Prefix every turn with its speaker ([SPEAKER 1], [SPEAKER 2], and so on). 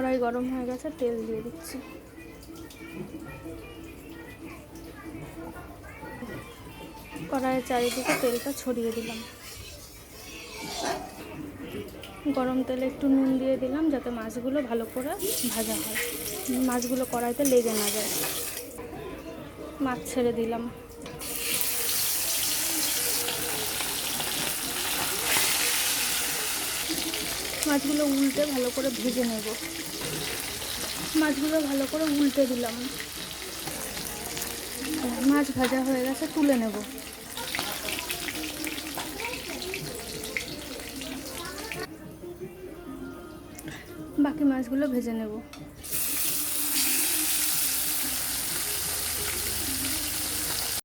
[SPEAKER 1] কড়াই গরম হয়ে গেছে, তেল দিয়ে দিচ্ছি। কড়াইয়ের চারিদিকে তেলটা ছড়িয়ে দিলাম। গরম তেলে একটু নুন দিয়ে দিলাম যাতে মাছগুলো ভালো করে ভাজা হয়, মাছগুলো কড়াইতে লেগে না যায়। মাছ ছেড়ে দিলাম। মাছগুলো উল্টে ভালো করে ভেজে নেব। মাছগুলো ভালো করে উল্টে দিলাম। মাছ ভাজা হয়ে গেছে, তুলে নেব। বাকি মাছগুলো ভেজে নেব।